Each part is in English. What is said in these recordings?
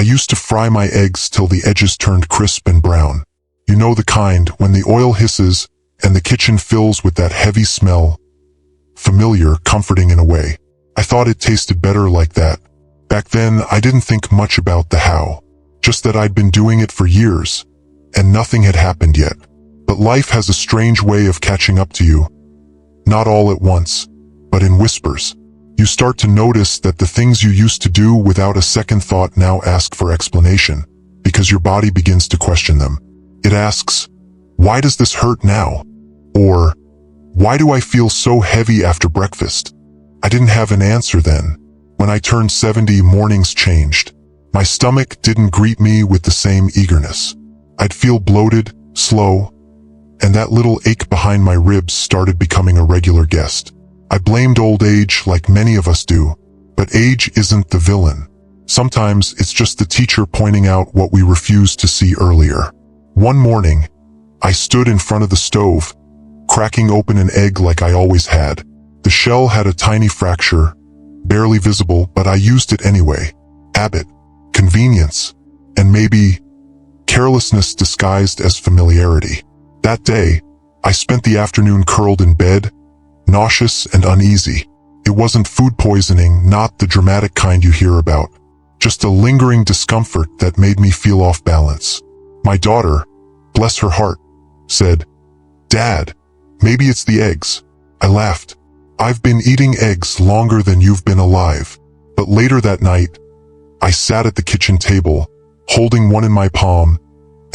used to fry my eggs till the edges turned crisp and brown. You know the kind, when the oil hisses and the kitchen fills with that heavy smell. Familiar, comforting in a way. I thought it tasted better like that. Back then, I didn't think much about the how. Just that I'd been doing it for years, and nothing had happened yet. But life has a strange way of catching up to you. Not all at once, but in whispers. You start to notice that the things you used to do without a second thought now ask for explanation, because your body begins to question them. It asks, why does this hurt now? Or, why do I feel so heavy after breakfast? I didn't have an answer then. When I turned 70, mornings changed. My stomach didn't greet me with the same eagerness. I'd feel bloated, slow, and that little ache behind my ribs started becoming a regular guest. I blamed old age like many of us do, but age isn't the villain. Sometimes it's just the teacher pointing out what we refused to see earlier. One morning, I stood in front of the stove, cracking open an egg like I always had. The shell had a tiny fracture, barely visible, but I used it anyway. Habit, convenience, and maybe carelessness disguised as familiarity. That day, I spent the afternoon curled in bed, nauseous and uneasy. It wasn't food poisoning, not the dramatic kind you hear about. Just a lingering discomfort that made me feel off balance. My daughter, bless her heart, said, "Dad, maybe it's the eggs." I laughed. I've been eating eggs longer than you've been alive. But later that night, I sat at the kitchen table, holding one in my palm,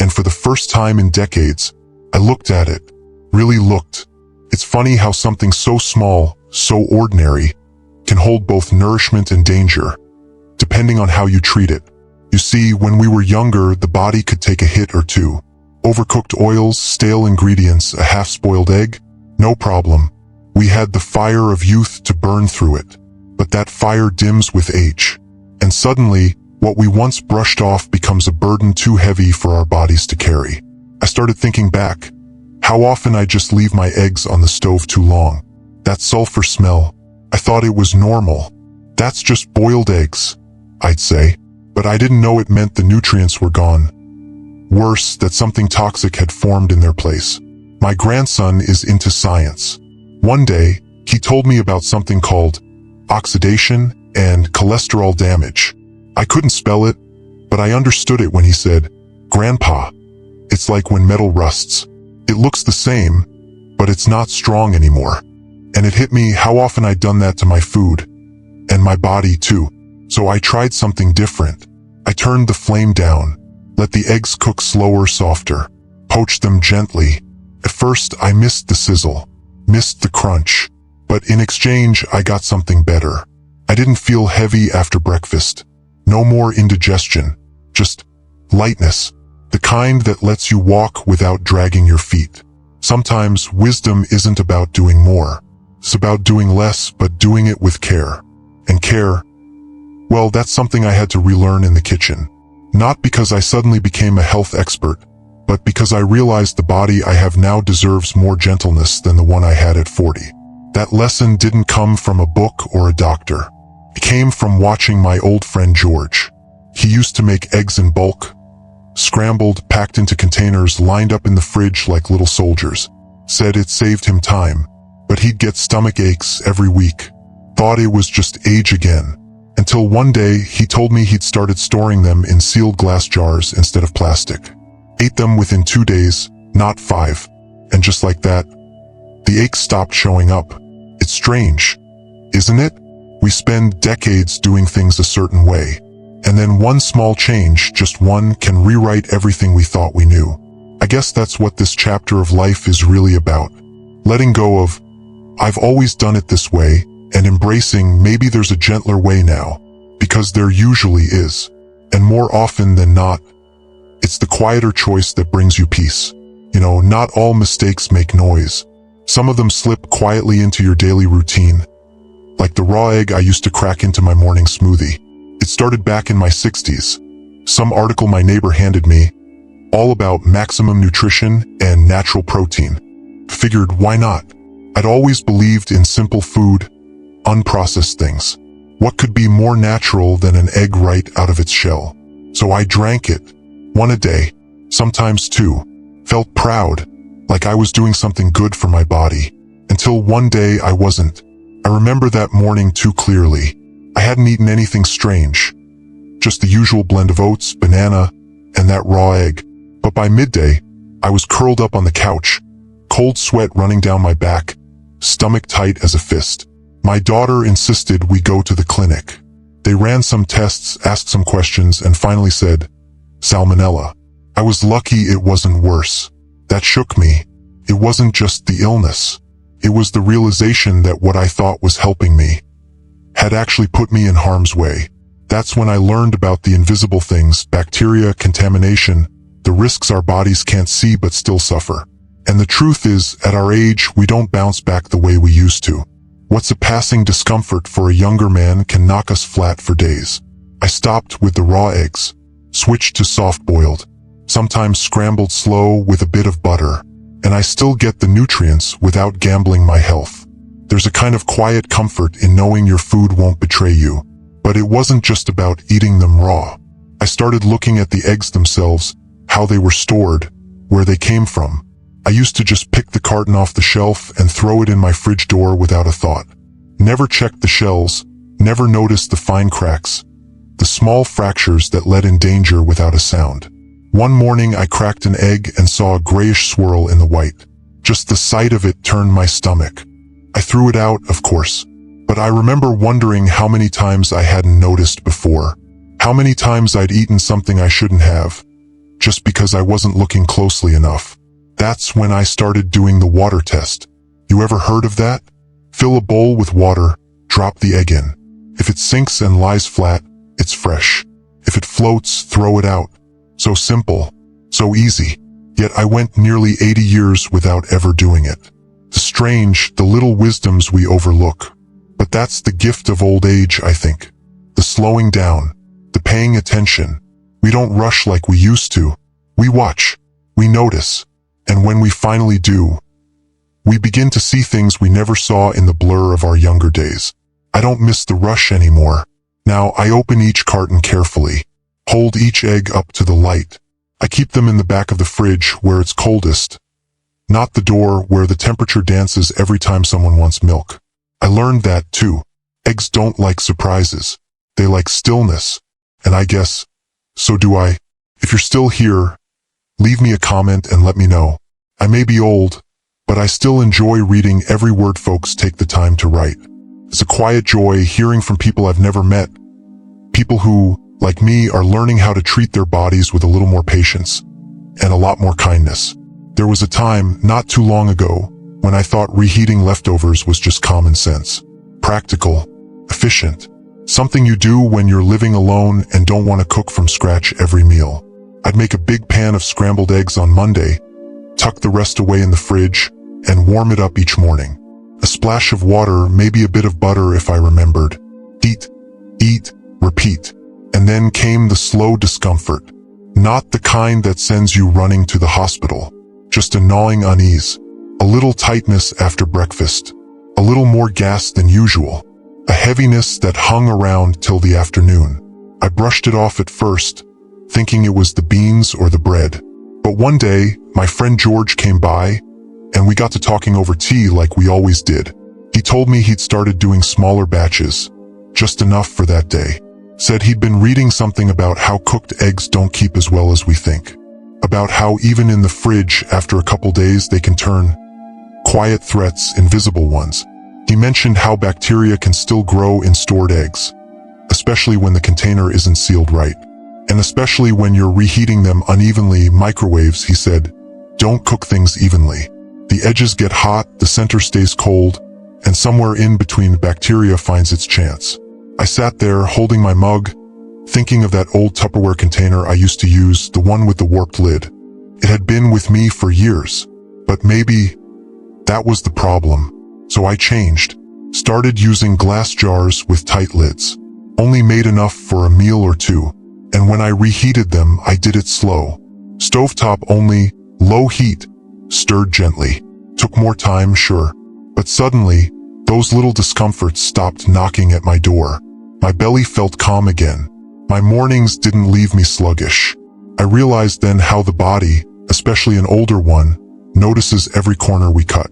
and for the first time in decades, I looked at it. Really looked. It's funny how something so small, so ordinary, can hold both nourishment and danger, depending on how you treat it. You see, when we were younger, the body could take a hit or two. Overcooked oils, stale ingredients, a half-spoiled egg? No problem. We had the fire of youth to burn through it. But that fire dims with age. And suddenly, what we once brushed off becomes a burden too heavy for our bodies to carry. I started thinking back. How often I just leave my eggs on the stove too long. That sulfur smell. I thought it was normal. That's just boiled eggs, I'd say. But I didn't know it meant the nutrients were gone. Worse, that something toxic had formed in their place. My grandson is into science. One day, he told me about something called oxidation and cholesterol damage. I couldn't spell it, but I understood it when he said, "Grandpa, it's like when metal rusts. It looks the same, but it's not strong anymore." And it hit me how often I'd done that to my food, and my body too. So I tried something different. I turned the flame down, let the eggs cook slower, softer, poached them gently. At first, I missed the sizzle, missed the crunch, but in exchange, I got something better. I didn't feel heavy after breakfast. No more indigestion, just lightness. The kind that lets you walk without dragging your feet. Sometimes wisdom isn't about doing more. It's about doing less, but doing it with care. And care, well, that's something I had to relearn in the kitchen. Not because I suddenly became a health expert, but because I realized the body I have now deserves more gentleness than the one I had at 40. That lesson didn't come from a book or a doctor. It came from watching my old friend George. He used to make eggs in bulk, scrambled, packed into containers, lined up in the fridge like little soldiers. Said it saved him time, but he'd get stomach aches every week. Thought it was just age again. Until one day, he told me he'd started storing them in sealed glass jars instead of plastic. Ate them within 2 days, not 5. And just like that, the aches stopped showing up. It's strange, isn't it? We spend decades doing things a certain way. And then one small change, just one, can rewrite everything we thought we knew. I guess that's what this chapter of life is really about. Letting go of, "I've always done it this way," and embracing, maybe there's a gentler way now. Because there usually is. And more often than not, it's the quieter choice that brings you peace. You know, not all mistakes make noise. Some of them slip quietly into your daily routine. Like the raw egg I used to crack into my morning smoothie. It started back in my 60s. Some article my neighbor handed me, all about maximum nutrition and natural protein. Figured, why not? I'd always believed in simple food, unprocessed things. What could be more natural than an egg right out of its shell? So I drank it. One a day, sometimes two. Felt proud, like I was doing something good for my body. Until one day I wasn't. I remember that morning too clearly. I hadn't eaten anything strange. Just the usual blend of oats, banana, and that raw egg. But by midday, I was curled up on the couch, cold sweat running down my back, stomach tight as a fist. My daughter insisted we go to the clinic. They ran some tests, asked some questions, and finally said, salmonella. I was lucky it wasn't worse. That shook me. It wasn't just the illness. It was the realization that what I thought was helping me had actually put me in harm's way. That's when I learned about the invisible things, bacteria, contamination, the risks our bodies can't see but still suffer. And the truth is, at our age, we don't bounce back the way we used to. What's a passing discomfort for a younger man can knock us flat for days. I stopped with the raw eggs, switched to soft-boiled, sometimes scrambled slow with a bit of butter, and I still get the nutrients without gambling my health. There's a kind of quiet comfort in knowing your food won't betray you. But it wasn't just about eating them raw. I started looking at the eggs themselves, how they were stored, where they came from. I used to just pick the carton off the shelf and throw it in my fridge door without a thought. Never checked the shells, never noticed the fine cracks, the small fractures that led in danger without a sound. One morning I cracked an egg and saw a grayish swirl in the white. Just the sight of it turned my stomach. I threw it out, of course. But I remember wondering how many times I hadn't noticed before. How many times I'd eaten something I shouldn't have, just because I wasn't looking closely enough. That's when I started doing the water test. You ever heard of that? Fill a bowl with water, drop the egg in. If it sinks and lies flat, it's fresh. If it floats, throw it out. So simple, so easy. Yet I went nearly 80 years without ever doing it. The strange, the little wisdoms we overlook. But that's the gift of old age, I think. The slowing down, the paying attention. We don't rush like we used to. We watch, we notice, and when we finally do, we begin to see things we never saw in the blur of our younger days. I don't miss the rush anymore. Now I open each carton carefully, hold each egg up to the light. I keep them in the back of the fridge where it's coldest, not the door where the temperature dances every time someone wants milk. I learned that too. Eggs don't like surprises. They like stillness. And I guess, so do I. If you're still here, leave me a comment and let me know. I may be old, but I still enjoy reading every word folks take the time to write. It's a quiet joy hearing from people I've never met. People who, like me, are learning how to treat their bodies with a little more patience and a lot more kindness. There was a time, not too long ago, when I thought reheating leftovers was just common sense. Practical, efficient, something you do when you're living alone and don't want to cook from scratch every meal. I'd make a big pan of scrambled eggs on Monday, tuck the rest away in the fridge, and warm it up each morning. A splash of water, maybe a bit of butter if I remembered. Eat, repeat. And then came the slow discomfort. Not the kind that sends you running to the hospital. Just a gnawing unease. A little tightness after breakfast, a little more gas than usual, a heaviness that hung around till the afternoon. I brushed it off at first, thinking it was the beans or the bread. But one day, my friend George came by, and we got to talking over tea like we always did. He told me he'd started doing smaller batches, just enough for that day. Said he'd been reading something about how cooked eggs don't keep as well as we think. About how even in the fridge, after a couple days, they can turn quiet threats, invisible ones. He mentioned how bacteria can still grow in stored eggs, especially when the container isn't sealed right. And especially when you're reheating them unevenly. Microwaves, he said, don't cook things evenly. The edges get hot, the center stays cold, and somewhere in between bacteria finds its chance. I sat there holding my mug, thinking of that old Tupperware container I used to use, the one with the warped lid. It had been with me for years, but maybe that was the problem. So I changed, started using glass jars with tight lids. Only made enough for a meal or two, and when I reheated them, I did it slow. Stovetop only, low heat, stirred gently. Took more time, sure, but suddenly, those little discomforts stopped knocking at my door. My belly felt calm again. My mornings didn't leave me sluggish. I realized then how the body, especially an older one, notices every corner we cut.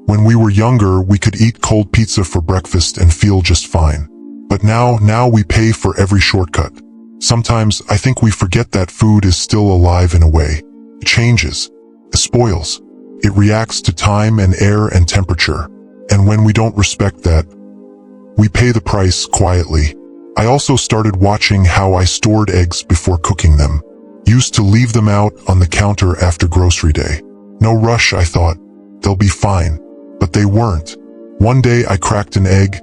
When we were younger, we could eat cold pizza for breakfast and feel just fine. But now we pay for every shortcut. Sometimes I think we forget that food is still alive in a way. It changes. It spoils. It reacts to time and air and temperature. And when we don't respect that, we pay the price quietly. I also started watching how I stored eggs before cooking them. Used to leave them out on the counter after grocery day. No rush, I thought. They'll be fine. But they weren't. One day I cracked an egg,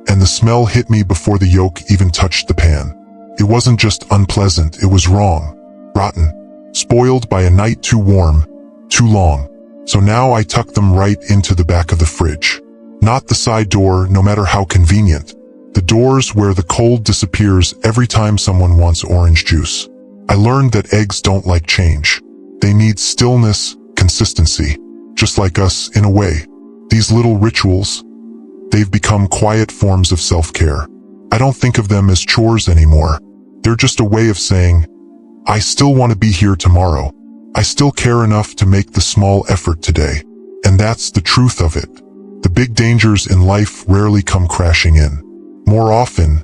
and the smell hit me before the yolk even touched the pan. It wasn't just unpleasant, it was wrong. Rotten. Spoiled by a night too warm, too long. So now I tuck them right into the back of the fridge. Not the side door, no matter how convenient. The doors where the cold disappears every time someone wants orange juice. I learned that eggs don't like change. They need stillness, consistency. Just like us, in a way. These little rituals, they've become quiet forms of self-care. I don't think of them as chores anymore. They're just a way of saying, I still want to be here tomorrow. I still care enough to make the small effort today. And that's the truth of it. The big dangers in life rarely come crashing in. More often,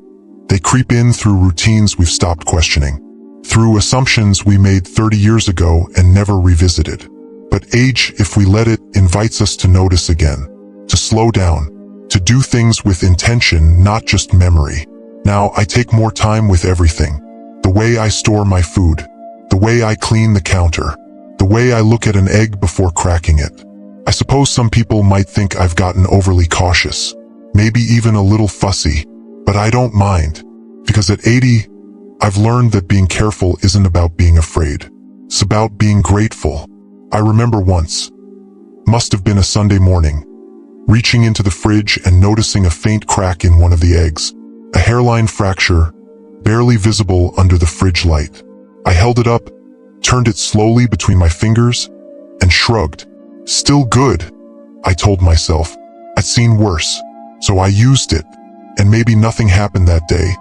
they creep in through routines we've stopped questioning. Through assumptions we made 30 years ago and never revisited. But age, if we let it, invites us to notice again. To slow down. To do things with intention, not just memory. Now, I take more time with everything. The way I store my food. The way I clean the counter. The way I look at an egg before cracking it. I suppose some people might think I've gotten overly cautious. Maybe even a little fussy. But I don't mind. Because at 80, I've learned that being careful isn't about being afraid. It's about being grateful. I remember once, must have been a Sunday morning, reaching into the fridge and noticing a faint crack in one of the eggs, a hairline fracture, barely visible under the fridge light. I held it up, turned it slowly between my fingers, and shrugged. Still good, I told myself. I'd seen worse, so I used it, and maybe nothing happened that day,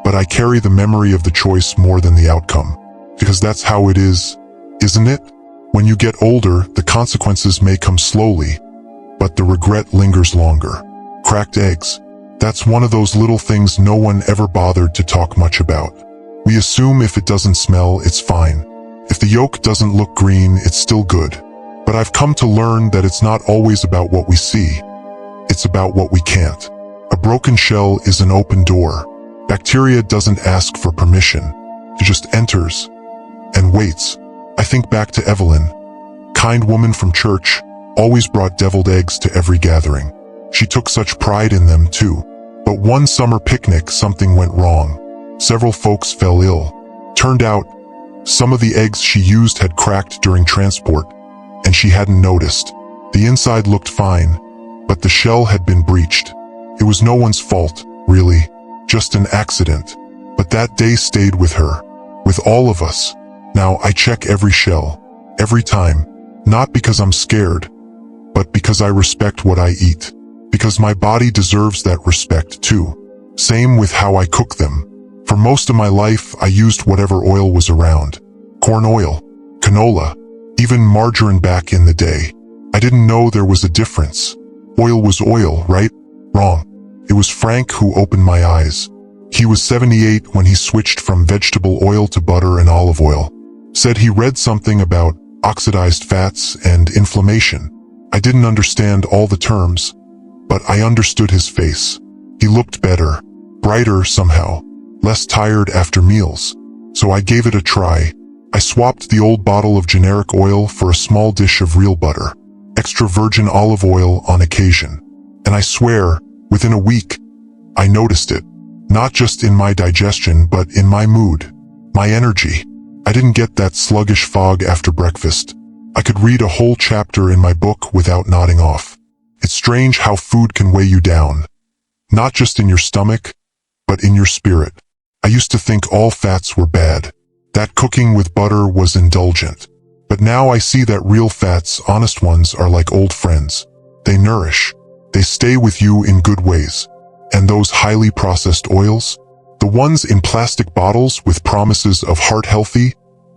but I carry the memory of the choice more than the outcome, because that's how it is, isn't it? When you get older, the consequences may come slowly, but the regret lingers longer. Cracked eggs. That's one of those little things no one ever bothered to talk much about. We assume if it doesn't smell, it's fine. If the yolk doesn't look green, it's still good. But I've come to learn that it's not always about what we see. It's about what we can't. A broken shell is an open door. Bacteria doesn't ask for permission. It just enters and waits. I think back to Evelyn, kind woman from church, always brought deviled eggs to every gathering. She took such pride in them too. But one summer picnic, something went wrong. Several folks fell ill. Turned out, some of the eggs she used had cracked during transport, and she hadn't noticed. The inside looked fine, but the shell had been breached. It was no one's fault, really, just an accident. But that day stayed with her, with all of us. Now I check every shell, every time, not because I'm scared, but because I respect what I eat. Because my body deserves that respect too. Same with how I cook them. For most of my life, I used whatever oil was around. Corn oil, canola, even margarine back in the day. I didn't know there was a difference. Oil was oil, right? Wrong. It was Frank who opened my eyes. He was 78 when he switched from vegetable oil to butter and olive oil. Said he read something about oxidized fats and inflammation. I didn't understand all the terms, but I understood his face. He looked better, brighter somehow, less tired after meals. So I gave it a try. I swapped the old bottle of generic oil for a small dish of real butter, extra virgin olive oil on occasion. And I swear, within a week, I noticed it. Not just in my digestion, but in my mood, my energy. I didn't get that sluggish fog after breakfast. I could read a whole chapter in my book without nodding off. It's strange how food can weigh you down. Not just in your stomach, but in your spirit. I used to think all fats were bad. That cooking with butter was indulgent. But now I see that real fats, honest ones, are like old friends. They nourish. They stay with you in good ways. And those highly processed oils? The ones in plastic bottles with promises of heart healthy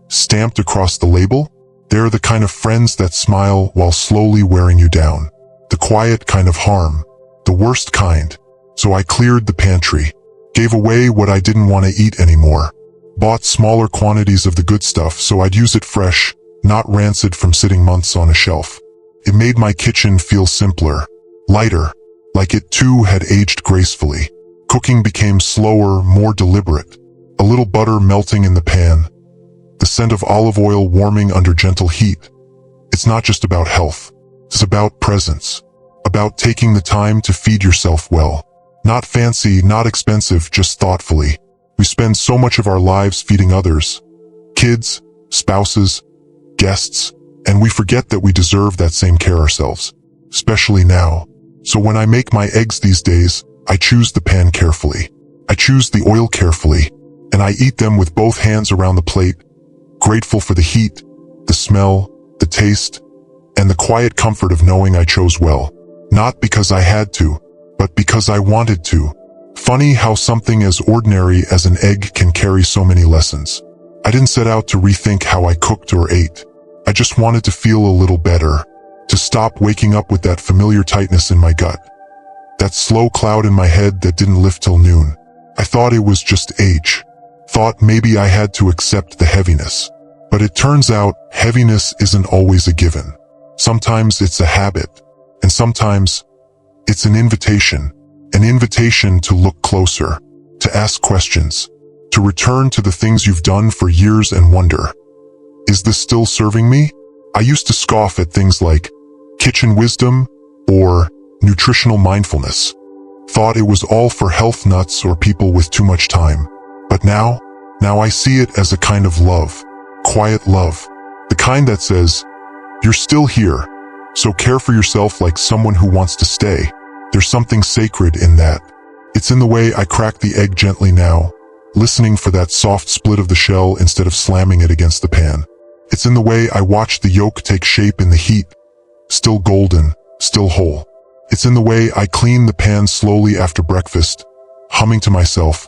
stamped across the label? They're the kind of friends that smile while slowly wearing you down. The quiet kind of harm. The worst kind. So I cleared the pantry. Gave away what I didn't want to eat anymore. Bought smaller quantities of the good stuff so I'd use it fresh, not rancid from sitting months on a shelf. It made my kitchen feel simpler, lighter, like it too had aged gracefully. Cooking became slower, more deliberate. A little butter melting in the pan. The scent of olive oil warming under gentle heat. It's not just about health. It's about presence. About taking the time to feed yourself well. Not fancy, not expensive, just thoughtfully. We spend so much of our lives feeding others. Kids, spouses, guests, and we forget that we deserve that same care ourselves. Especially now. So when I make my eggs these days, I choose the pan carefully. I choose the oil carefully. And I eat them with both hands around the plate, grateful for the heat, the smell, the taste, and the quiet comfort of knowing I chose well. Not because I had to, but because I wanted to. Funny how something as ordinary as an egg can carry so many lessons. I didn't set out to rethink how I cooked or ate. I just wanted to feel a little better, to stop waking up with that familiar tightness in my gut. That slow cloud in my head that didn't lift till noon. I thought it was just age. Thought maybe I had to accept the heaviness. But it turns out heaviness isn't always a given. Sometimes it's a habit, and sometimes it's an invitation to look closer, to ask questions, to return to the things you've done for years and wonder, is this still serving me? I used to scoff at things like kitchen wisdom or nutritional mindfulness. Thought it was all for health nuts or people with too much time. But now I see it as a kind of love, quiet love, the kind that says, you're still here, so care for yourself like someone who wants to stay. There's something sacred in that. It's in the way I crack the egg gently now, listening for that soft split of the shell instead of slamming it against the pan. It's in the way I watch the yolk take shape in the heat, still golden, still whole. It's in the way I clean the pan slowly after breakfast, humming to myself,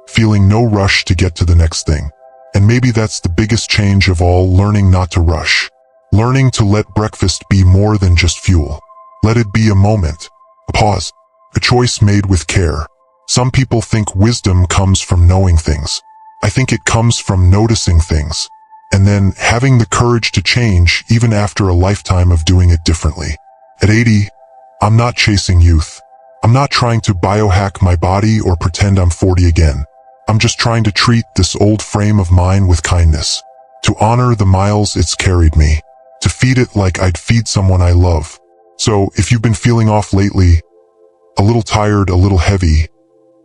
feeling no rush to get to the next thing. And maybe that's the biggest change of all, learning not to rush. Learning to let breakfast be more than just fuel. Let it be a moment, a pause, a choice made with care. Some people think wisdom comes from knowing things. I think it comes from noticing things, and then having the courage to change even after a lifetime of doing it differently. At 80, I'm not chasing youth. I'm not trying to biohack my body or pretend I'm 40 again. I'm just trying to treat this old frame of mine with kindness, to honor the miles it's carried me, to feed it like I'd feed someone I love. So if you've been feeling off lately, a little tired, a little heavy,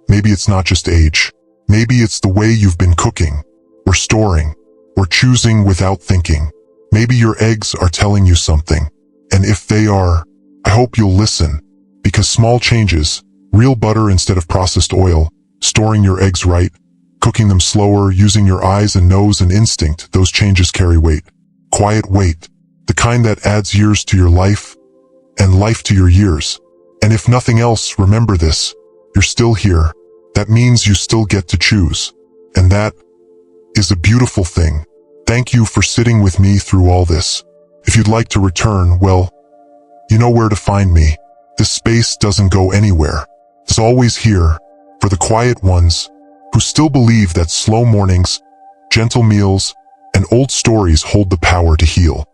maybe it's not just age. Maybe it's the way you've been cooking, or storing, or choosing without thinking. Maybe your eggs are telling you something. And if they are, I hope you'll listen, because small changes, real butter instead of processed oil, storing your eggs right, cooking them slower, using your eyes and nose and instinct, those changes carry weight. Quiet weight, the kind that adds years to your life, and life to your years. And if nothing else, remember this, you're still here. That means you still get to choose. And that is a beautiful thing. Thank you for sitting with me through all this. If you'd like to return, well, you know where to find me. This space doesn't go anywhere. It's always here, for the quiet ones who still believe that slow mornings, gentle meals, and old stories hold the power to heal.